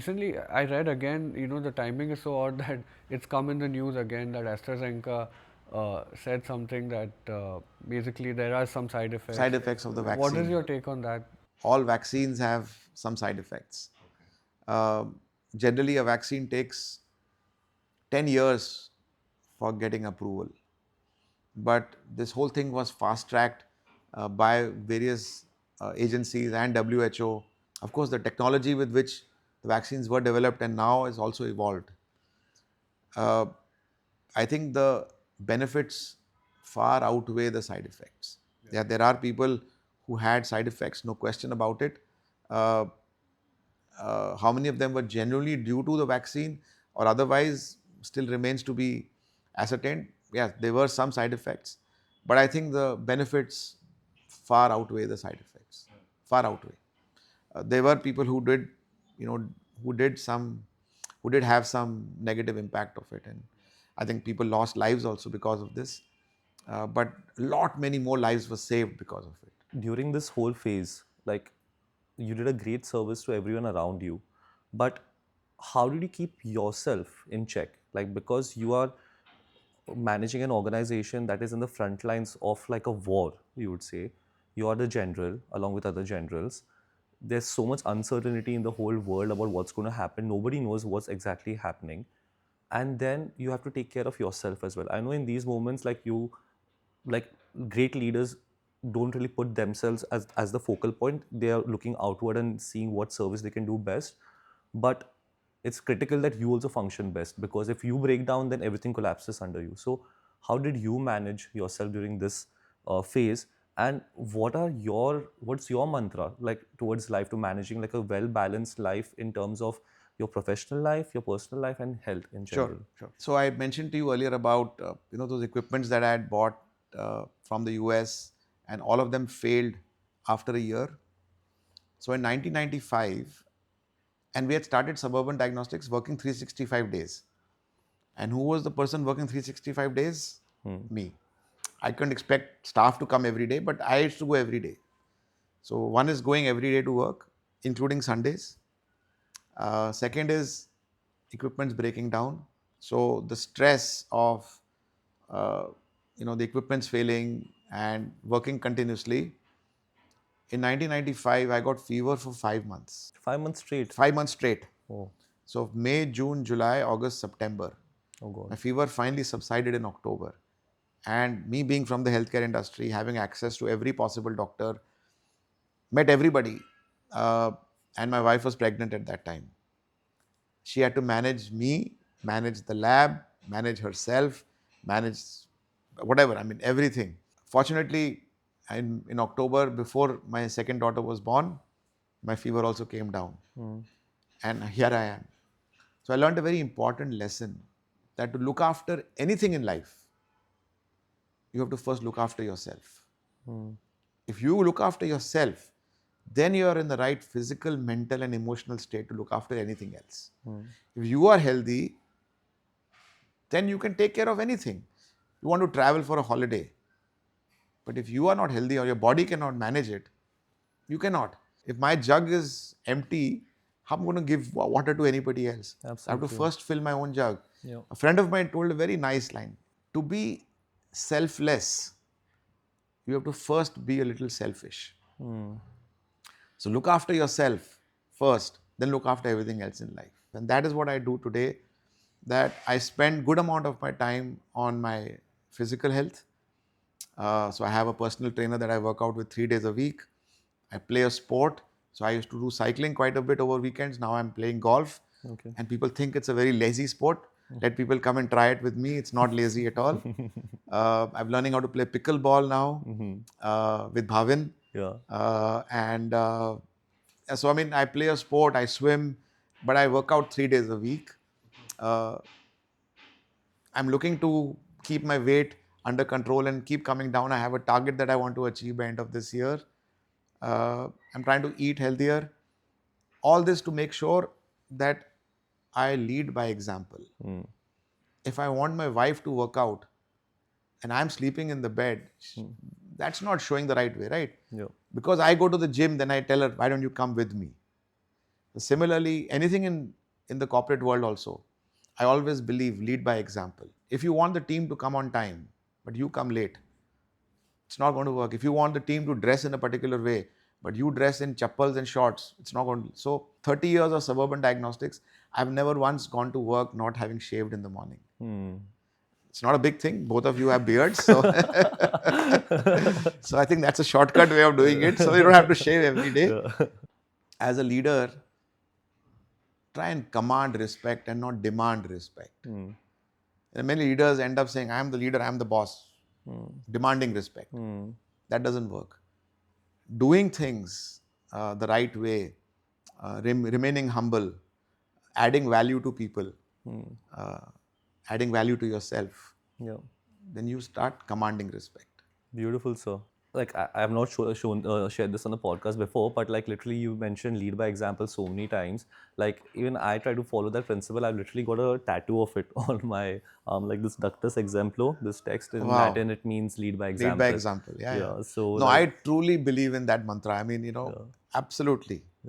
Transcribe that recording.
Recently, I read again, the timing is so odd that it's come in the news again that AstraZeneca said something that basically there are some side effects. Side effects of the What is vaccine. your take on that? All vaccines have some side effects. Generally, a vaccine takes 10 years for getting approval. But this whole thing was fast tracked by various agencies and WHO. Of course, the technology with which the vaccines were developed and now is also evolved. Uh, I think the benefits far outweigh the side effects. Yeah, there are people who had side effects, no question about it. Uh, how many of them were genuinely due to the vaccine or otherwise still remains to be ascertained. Yes, there were some side effects, but I think the benefits far outweigh the side effects. Far outweigh. There were people who did, you know, who did some, who did have some negative impact of it, and I think people lost lives also because of this. But lot many more lives were saved because of it. During this whole phase, like you did a great service to everyone around you, but how did you keep yourself in check? Like, because you are managing an organization that is in the front lines of like a war, you would say. You are the general along with other generals. There's so much uncertainty in the whole world about what's going to happen. Nobody knows what's exactly happening. And then you have to take care of yourself as well. I know in these moments, like great leaders don't really put themselves as the focal point. They are looking outward and seeing what service they can do best. But it's critical that you also function best, because if you break down, then everything collapses under you. So how did you manage yourself during this phase, and what's your mantra like towards life, to managing like a well balanced life in terms of your professional life, your personal life, and health in Sure, general? sure. So I mentioned to you earlier about those equipments that I had bought from the US, and all of them failed after a year. So in 1995, and we had started Suburban Diagnostics working 365 days. And who was the person working 365 days? Me. I couldn't expect staff to come every day, but I used to go every day. So one is going every day to work, including Sundays. Second is equipment's breaking down. So the stress of uh, the equipment's failing and working continuously. In 1995, I got fever for 5 months. 5 months straight? 5 months straight. Oh, So May, June, July, August, September. oh God. My fever finally subsided in October. And me being from the healthcare industry, having access to every possible doctor, met everybody. Uh, and my wife was pregnant at that time. She had to manage me, manage the lab, manage herself, manage whatever, I mean, everything. Fortunately, in October, before my second daughter was born, my fever also came down. And here I am. So I learned a very important lesson, that to look after anything in life, you have to first look after yourself. If you look after yourself, then you are in the right physical, mental, and emotional state to look after anything else. If you are healthy, then you can take care of anything. You want to travel for a holiday, but if you are not healthy or your body cannot manage it, you cannot. If my jug is empty, how am I going to give water to anybody else? I have to Absolutely. first fill my own jug. Yeah. A friend of mine told a very nice line: to be selfless, you have to first be a little selfish. So look after yourself first, then look after everything else in life. And that is what I do today. That I spend good amount of my time on my physical health. So I have a personal trainer that I work out with 3 days a week. I play a sport. So I used to do cycling quite a bit over weekends. Now I'm playing golf. Okay. And people think it's a very lazy sport. Let people come and try it with me. It's not lazy at all. I'm learning how to play pickleball now with Bhavin. Yeah. And so, I mean, I play a sport, I swim, but I work out 3 days a week. Uh, I'm looking to keep my weight under control and keep coming down. I have a target that I want to achieve by end of this year. I'm trying to eat healthier. All this to make sure that I lead by example. If I want my wife to work out and I'm sleeping in the bed, that's not showing the right way, right? Yeah. Because I go to the gym, then I tell her, why don't you come with me? Similarly, anything in the corporate world also, I always believe lead by example. If you want the team to come on time, but you come late, it's not going to work. If you want the team to dress in a particular way, but you dress in chappals and shorts, it's not going to. So 30 years of Suburban Diagnostics, I've never once gone to work not having shaved in the morning. It's not a big thing. Both of you have beards, so so I think that's a shortcut way of doing it. So you don't have to shave every day. Yeah. As a leader, try and command respect and not demand respect. And many leaders end up saying, "I am the leader, I am the boss," demanding respect. That doesn't work. Doing things the right way, remaining humble, adding value to people, adding value to yourself, Yeah. then you start commanding respect. Beautiful, sir. Like I have not shared this on the podcast before, but like literally you mentioned lead by example so many times. Like even I try to follow that principle. I've literally got a tattoo of it on my arm, like this Ductus Exemplo. This text in Wow. Latin, it means lead by example. Lead by example. Yeah. So No, like, I truly believe in that mantra. I mean, absolutely.